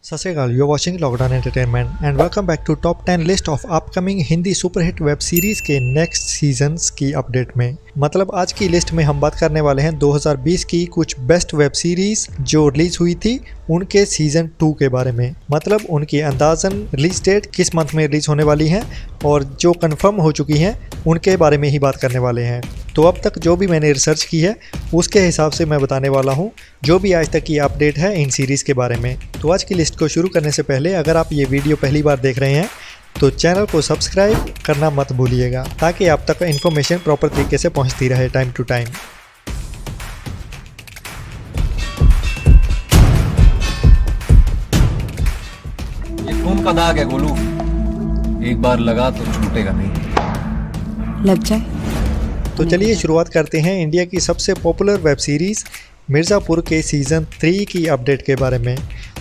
सत Sri Akal, you are watching lockdown entertainment and welcome back to top 10 list of upcoming Hindi superhit web series के next seasons की update में। मतलब आज की लिस्ट में हम बात करने वाले हैं 2020 की कुछ बेस्ट वेब सीरीज जो रिलीज हुई थी उनके सीजन 2 के बारे में। मतलब उनकी अंदाजन रिलीज डेट किस मंथ में रिलीज होने वाली हैं और जो कंफर्म हो चुकी हैं उनके बारे में ही बात करने वाले हैं। तो अब तक जो भी मैंने रिसर्च की है उसके हिसाब से मैं बताने वाला हूं जो भी आज तक की अपडेट है इन सीरीज़ के बारे में। तो आज की लिस्ट को शुरू करने से पहले अगर आप ये वीडियो पहली बार देख रहे हैं तो चैनल को सब्सक्राइब करना मत भूलिएगा ताकि आप तक इन्फॉर्मेशन प्रॉपर तरीके से पहुंचती रहे टाइम टू टाइम। ये खून का दाग है गोलू, एक बार लगा तो छूटेगा नहीं। लग जाए तो चलिए शुरुआत करते हैं इंडिया की सबसे पॉपुलर वेब सीरीज़ मिर्ज़ापुर के सीज़न 3 की अपडेट के बारे में।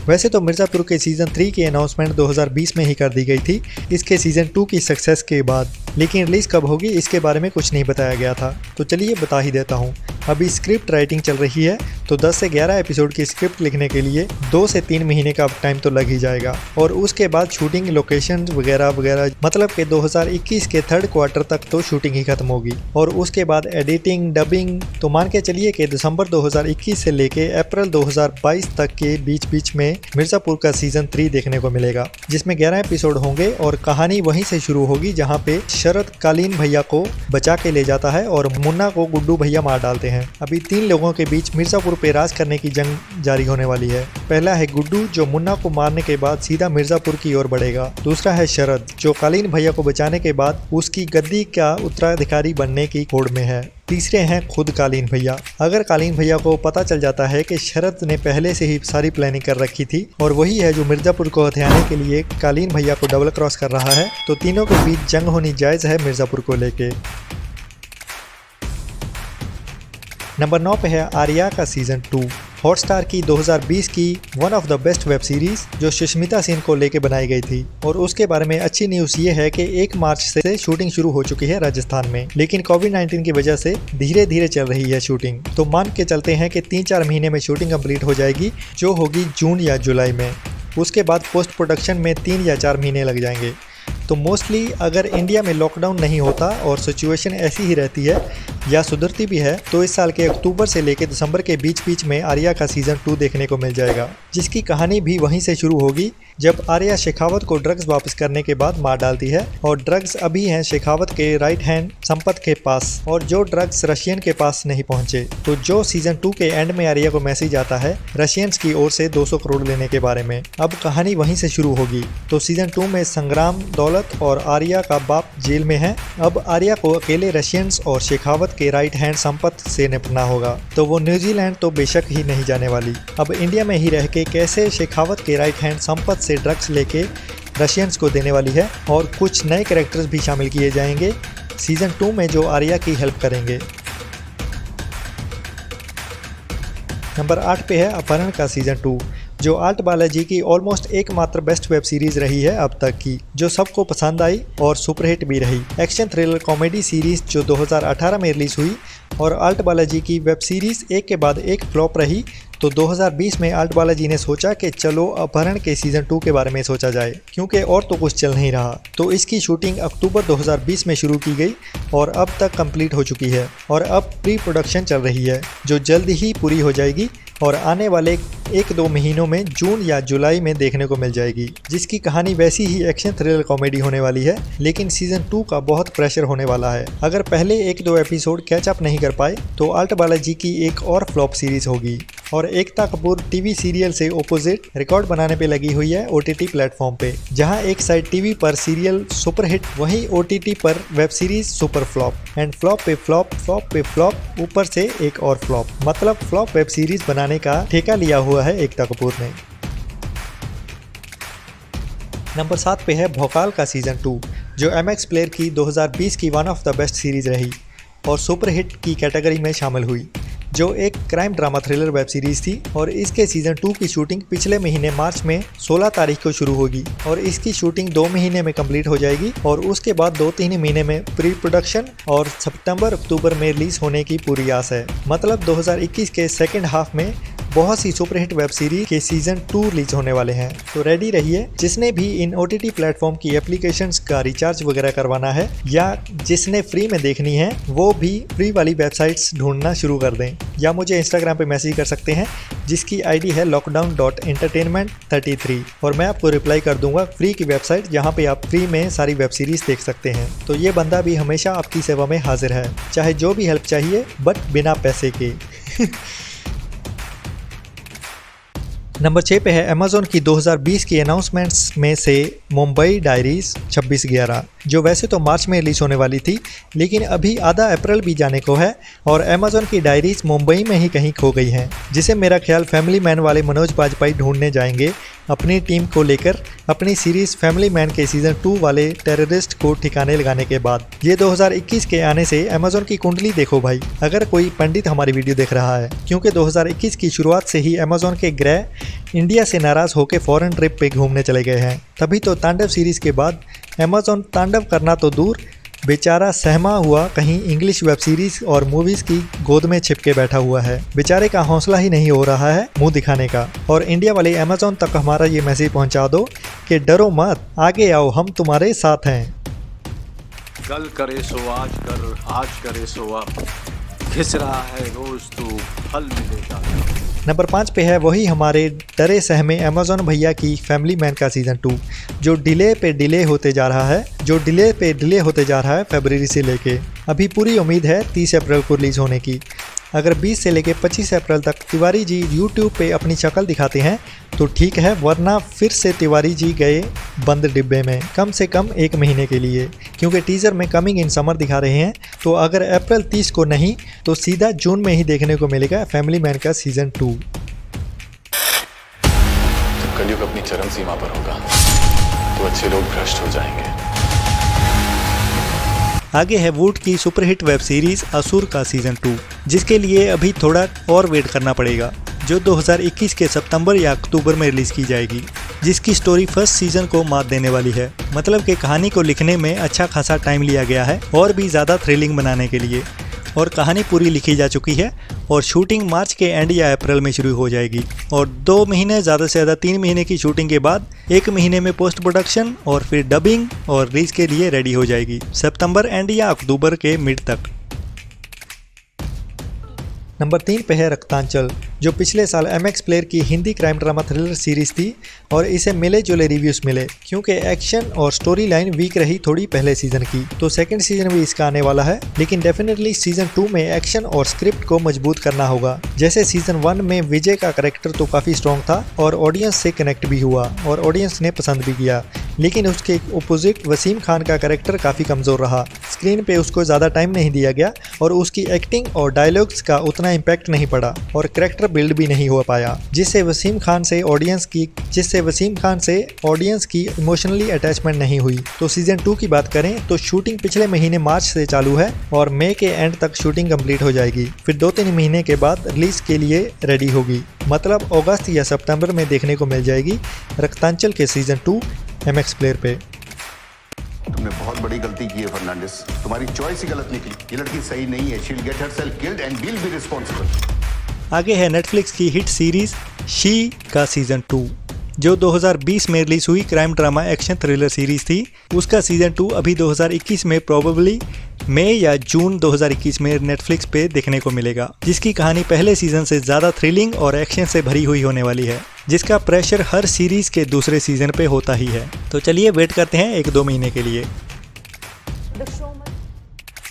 वैसे तो मिर्ज़ापुर के सीज़न 3 की अनाउंसमेंट 2020 में ही कर दी गई थी इसके सीज़न 2 की सक्सेस के बाद, लेकिन रिलीज़ कब होगी इसके बारे में कुछ नहीं बताया गया था। तो चलिए बता ही देता हूँ। अभी स्क्रिप्ट राइटिंग चल रही है तो 10 से 11 एपिसोड की स्क्रिप्ट लिखने के लिए 2 से 3 महीने का टाइम तो लग ही जाएगा और उसके बाद शूटिंग लोकेशन वगैरह वगैरह, मतलब कि 2021 के थर्ड क्वार्टर तक तो शूटिंग ही खत्म होगी और उसके बाद एडिटिंग डबिंग। तो मान के चलिए कि दिसंबर 2021 से लेके अप्रैल 2022 तक के बीच में मिर्ज़ापुर का सीजन 3 देखने को मिलेगा जिसमें 11 एपिसोड होंगे और कहानी वहीं से शुरू होगी जहां पे शरद कालीन भैया को बचा के ले जाता है और मुन्ना को गुड्डू भैया मार डालते हैं। अभी 3 लोगों के बीच मिर्ज़ापुर पे राज करने की जंग जारी होने वाली है। पहला है गुड्डू जो मुन्ना को मारने के बाद सीधा मिर्ज़ापुर की ओर बढ़ेगा। दूसरा है शरद जो कालीन भैया को बचाने के बाद उसकी गद्दी का उत्तराधिकारी बनने की होड़ में है। तीसरे हैं खुद कालीन भैया। अगर कालीन भैया को पता चल जाता है कि शरद ने पहले से ही सारी प्लानिंग कर रखी थी और वही है जो मिर्ज़ापुर को हथियाने के लिए कालीन भैया को डबल क्रॉस कर रहा है, तो तीनों के बीच जंग होनी जायज़ है मिर्ज़ापुर को लेके। नंबर 9 पे है आर्या का सीजन 2। हॉटस्टार की 2020 की one of the best web series जो सुष्मिता सेन को लेके बनाई गई थी और उसके बारे में अच्छी न्यूज़ ये है कि 1 मार्च से शूटिंग शुरू हो चुकी है राजस्थान में, लेकिन कोविड-19 की वजह से धीरे धीरे चल रही है शूटिंग। तो मान के चलते हैं कि 3-4 महीने में शूटिंग कंप्लीट हो जाएगी जो होगी जून या जुलाई में। उसके बाद पोस्ट प्रोडक्शन में 3 या 4 महीने लग जाएंगे। तो मोस्टली अगर इंडिया में लॉकडाउन नहीं होता और सिचुएशन ऐसी ही रहती है या सुधरती भी है तो इस साल के अक्टूबर से लेकर दिसंबर के बीच में आर्या का सीजन 2 देखने को मिल जाएगा जिसकी कहानी भी वहीं से शुरू होगी जब आर्या शेखावत को ड्रग्स वापस करने के बाद मार डालती है और ड्रग्स अभी हैं शेखावत के राइट हैंड संपत के पास और जो ड्रग्स रशियन के पास नहीं पहुंचे। तो जो सीजन 2 के एंड में आर्या को मैसेज आता है रशियंस की ओर से 200 करोड़ लेने के बारे में। अब कहानी वहीं से शुरू होगी। तो सीजन 2 में संग्राम, दौलत और आर्या का बाप जेल में है। अब आर्या को अकेले रशियंस और शेखावत के राइट हैंड संपत से निपटना होगा। तो वो न्यूजीलैंड तो बेशक ही नहीं जाने वाली, अब इंडिया में ही रह के कैसे शेखावत के राइट हैंड संपत से ड्रग्स लेके रशियंस को देने वाली है और कुछ नए कैरेक्टर्स भी शामिल किए जाएंगे सीजन 2 में जो आर्या की हेल्प करेंगे। नंबर 8 पे है अपहरण का सीजन 2 जो आर्ट बालाजी की ऑलमोस्ट एकमात्र बेस्ट वेब सीरीज रही है अब तक की, जो सबको पसंद आई और सुपरहिट भी रही। एक्शन थ्रिलर कॉमेडी सीरीज जो 2018 में रिलीज हुई और आर्ट बालाजी की वेब सीरीज एक के बाद एक फ्लॉप रही। तो 2020 में आर्ट बालाजी ने सोचा कि चलो अपहरण के सीजन 2 के बारे में सोचा जाए क्योंकि और तो कुछ चल नहीं रहा। तो इसकी शूटिंग अक्टूबर 2020 में शुरू की गई और अब तक कंप्लीट हो चुकी है और अब प्री प्रोडक्शन चल रही है जो जल्द ही पूरी हो जाएगी और आने वाले 1-2 महीनों में जून या जुलाई में देखने को मिल जाएगी, जिसकी कहानी वैसी ही एक्शन थ्रिलर कॉमेडी होने वाली है लेकिन सीजन 2 का बहुत प्रेशर होने वाला है। अगर पहले 1-2 एपिसोड कैचअप नहीं कर पाए तो आर्ट बालाजी की एक और फ्लॉप सीरीज होगी और एकता कपूर टीवी सीरियल से ओपोजिट रिकॉर्ड बनाने पे लगी हुई है OTT प्लेटफॉर्म पे, जहां एक साइड टीवी पर सीरियल सुपरहिट वहीं OTT पर web series super flop and flop पे फ्लॉप, फ्लॉप पे फ्लॉप, ऊपर से एक और फ्लॉप। मतलब फ्लॉप वेब सीरीज बनाने का ठेका लिया हुआ है एकता कपूर ने। नंबर 7 पे है भोकाल का सीजन 2 जो MX प्लेयर की 2020 की one of the best series रही और सुपरहिट की कैटेगरी में शामिल हुई, जो एक crime drama thriller web series थी और इसके सीजन 2 की शूटिंग पिछले महीने मार्च में 16 तारीख को शुरू होगी और इसकी शूटिंग 2 महीने में कंप्लीट हो जाएगी और उसके बाद 2-3 महीने में प्री प्रोडक्शन और सितंबर-अक्टूबर में रिलीज होने की पूरी आस है। मतलब 2021 के सेकेंड हाफ में बहुत सी सुपरहिट वेब सीरीज के सीजन 2 रिलीज होने वाले हैं, तो रेडी रहिए। जिसने भी इन OTT प्लेटफॉर्म की एप्लीकेशंस का रिचार्ज वगैरह करवाना है या जिसने फ्री में देखनी है वो भी फ्री वाली वेबसाइट्स ढूंढना शुरू कर दें, या मुझे इंस्टाग्राम पे मैसेज कर सकते हैं जिसकी आईडी है lockdown.entertainment33 और मैं आपको रिप्लाई कर दूंगा फ्री की वेबसाइट जहाँ पे आप फ्री में सारी वेब सीरीज देख सकते हैं। तो ये बंदा भी हमेशा आपकी सेवा में हाजिर है, चाहे जो भी हेल्प चाहिए बट बिना पैसे के। नंबर 6 पे है अमेज़ॉन की 2020 की अनाउंसमेंट्स में से मुंबई डायरीज 26/11, जो वैसे तो मार्च में रिलीज होने वाली थी लेकिन अभी आधा अप्रैल भी जाने को है और अमेज़ॉन की डायरीज मुंबई में ही कहीं खो गई हैं, जिसे मेरा ख्याल फैमिली मैन वाले मनोज बाजपेयी ढूंढने जाएंगे अपनी टीम को लेकर अपनी सीरीज फैमिली मैन के सीजन 2 वाले टेररिस्ट को ठिकाने लगाने के बाद। ये 2021 के आने से अमेज़ॉन की कुंडली देखो भाई, अगर कोई पंडित हमारी वीडियो देख रहा है, क्योंकि 2021 की शुरुआत से ही अमेज़ॉन के ग्रह इंडिया से नाराज़ होकर फॉरेन ट्रिप पे घूमने चले गए हैं। तभी तो तांडव सीरीज़ के बाद अमेज़ॉन तांडव करना तो दूर, बेचारा सहमा हुआ कहीं इंग्लिश वेब सीरीज और मूवीज़ की गोद में छिपके बैठा हुआ है। बेचारे का हौसला ही नहीं हो रहा है मुंह दिखाने का। और इंडिया वाले अमेज़ॉन तक हमारा ये मैसेज पहुंचा दो कि डरो मत, आगे आओ, हम तुम्हारे साथ हैं। कल करे सो आज कर, आज करे सो अब, घिस रहा है रोज तू, फल मिलेगा। नंबर 5 पे है वही हमारे डरे सहमे अमेज़ॉन भैया की फैमिली मैन का सीज़न 2, जो डिले पे डिले होते जा रहा है फरवरी से लेके। अभी पूरी उम्मीद है 30 अप्रैल को रिलीज़ होने की। अगर 20 से लेके 25 अप्रैल तक तिवारी जी यूट्यूब पे अपनी शक्ल दिखाते हैं तो ठीक है, वरना फिर से तिवारी जी गए बंद डिब्बे में कम से कम 1 महीने के लिए, क्योंकि टीज़र में कमिंग इन समर दिखा रहे हैं। तो अगर अप्रैल 30 को नहीं तो सीधा जून में ही देखने को मिलेगा फैमिली मैन का सीज़न 2। जब कलयुग अपनी चरम सीमा पर होगा तो अच्छे लोग भ्रष्ट हो जाएंगे। आगे है वुड की सुपरहिट वेब सीरीज असुर का सीज़न 2, जिसके लिए अभी थोड़ा और वेट करना पड़ेगा, जो 2021 के सितंबर या अक्टूबर में रिलीज़ की जाएगी, जिसकी स्टोरी फर्स्ट सीज़न को मात देने वाली है। मतलब कि कहानी को लिखने में अच्छा खासा टाइम लिया गया है और भी ज़्यादा थ्रिलिंग बनाने के लिए, और कहानी पूरी लिखी जा चुकी है और शूटिंग मार्च के एंड या अप्रैल में शुरू हो जाएगी और 2 महीने ज़्यादा से ज़्यादा 3 महीने की शूटिंग के बाद 1 महीने में पोस्ट प्रोडक्शन और फिर डबिंग और रिलीज के लिए रेडी हो जाएगी सितंबर एंड या अक्टूबर के मिड तक। नंबर 3 पे है रक्तांचल, जो पिछले साल MX प्लेयर की Hindi crime drama thriller series थी और इसे मिले जुले रिव्यूज़ मिले, क्योंकि एक्शन और स्टोरी लाइन वीक रही थोड़ी पहले सीजन की। तो सेकंड सीजन भी इसका आने वाला है, लेकिन डेफिनेटली सीजन 2 में एक्शन और स्क्रिप्ट को मजबूत करना होगा। जैसे सीजन 1 में विजय का कैरेक्टर तो काफ़ी स्ट्रॉन्ग था और ऑडियंस से कनेक्ट भी हुआ और ऑडियंस ने पसंद भी किया, लेकिन उसके अपोजिट वसीम खान का कैरेक्टर काफ़ी कमज़ोर रहा। स्क्रीन पे उसको ज़्यादा टाइम नहीं दिया गया और उसकी एक्टिंग और डायलॉग्स का उतना इम्पैक्ट नहीं पड़ा और कैरेक्टर बिल्ड भी नहीं हो पाया, जिससे वसीम खान से ऑडियंस की इमोशनली अटैचमेंट नहीं हुई। तो सीजन 2 की बात करें तो शूटिंग पिछले महीने मार्च से चालू है और मई के एंड तक शूटिंग कंप्लीट हो जाएगी, फिर 2-3 महीने के बाद रिलीज के लिए रेडी होगी। मतलब अगस्त या सितंबर में देखने को मिल जाएगी रक्तांचल के सीजन 2 MX प्लेयर पे। तुमने बहुत बड़ी गलती की है फर्नांडिस, तुम्हारी चॉइस ही गलत निकली। ये लड़की सही नहीं है, she will get herself killed and will be responsible. आगे है नेटफ्लिक्स की हिट सीरीज शी का सीजन 2, जो 2020 में रिलीज हुई crime drama action thriller series थी। उसका सीजन 2 अभी 2021 में प्रोबेबली मई या जून 2021 में नेटफ्लिक्स पे देखने को मिलेगा, जिसकी कहानी पहले सीजन से ज़्यादा थ्रिलिंग और एक्शन से भरी हुई होने वाली है, जिसका प्रेशर हर सीरीज के दूसरे सीजन पे होता ही है। तो चलिए वेट करते हैं 1-2 महीने के लिए।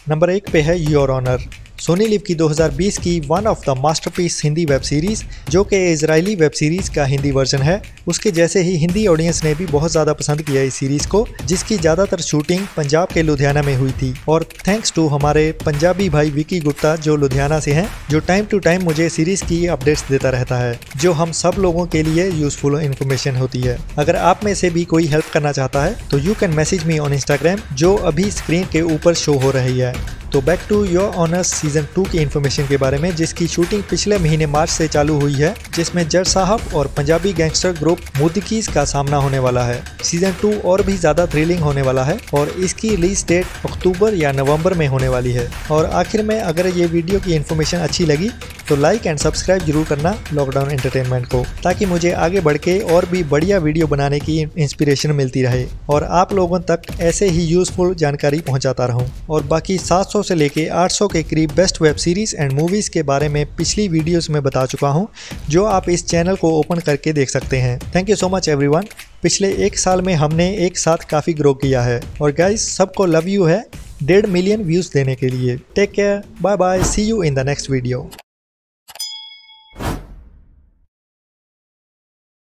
नंबर 1 पे है योर ऑनर, सोनी लिव की 2020 की one of the masterpiece Hindi web series, जो कि इजरायली वेब सीरीज़ का हिंदी वर्जन है। उसके जैसे ही हिंदी ऑडियंस ने भी बहुत ज़्यादा पसंद किया इस सीरीज़ को, जिसकी ज़्यादातर शूटिंग पंजाब के लुधियाना में हुई थी। और थैंक्स टू हमारे पंजाबी भाई विकी गुप्ता जो लुधियाना से हैं, जो टाइम टू टाइम मुझे सीरीज़ की अपडेट्स देता रहता है, जो हम सब लोगों के लिए यूज़फुल इन्फॉर्मेशन होती है। अगर आप में से भी कोई हेल्प करना चाहता है तो you can message me on Instagram, जो अभी स्क्रीन के ऊपर शो हो रही है। तो back to your honours season 2 की इन्फॉर्मेशन के बारे में, जिसकी शूटिंग पिछले महीने मार्च से चालू हुई है, जिसमें जज साहब और पंजाबी गैंगस्टर ग्रुप मुद्दकीज का सामना होने वाला है। सीजन 2 और भी ज़्यादा थ्रिलिंग होने वाला है और इसकी रिलीज डेट अक्टूबर या नवंबर में होने वाली है। और आखिर में, अगर ये वीडियो की इन्फॉर्मेशन अच्छी लगी तो लाइक एंड सब्सक्राइब जरूर करना लॉकडाउन एंटरटेनमेंट को, ताकि मुझे आगे बढ़ के और भी बढ़िया वीडियो बनाने की इंस्पिरेशन मिलती रहे और आप लोगों तक ऐसे ही यूजफुल जानकारी पहुंचाता रहूं। और बाकी 700 से लेके 800 के करीब best web series and movies के बारे में पिछली वीडियोस में बता चुका हूं, जो आप इस चैनल को ओपन करके देख सकते हैं। Thank you so much everyone. पिछले 1 साल में हमने एक साथ काफ़ी ग्रो किया है और गाइस सबको लव यू है 1.5 मिलियन व्यूज़ देने के लिए। Take care, bye bye, see you in the next video.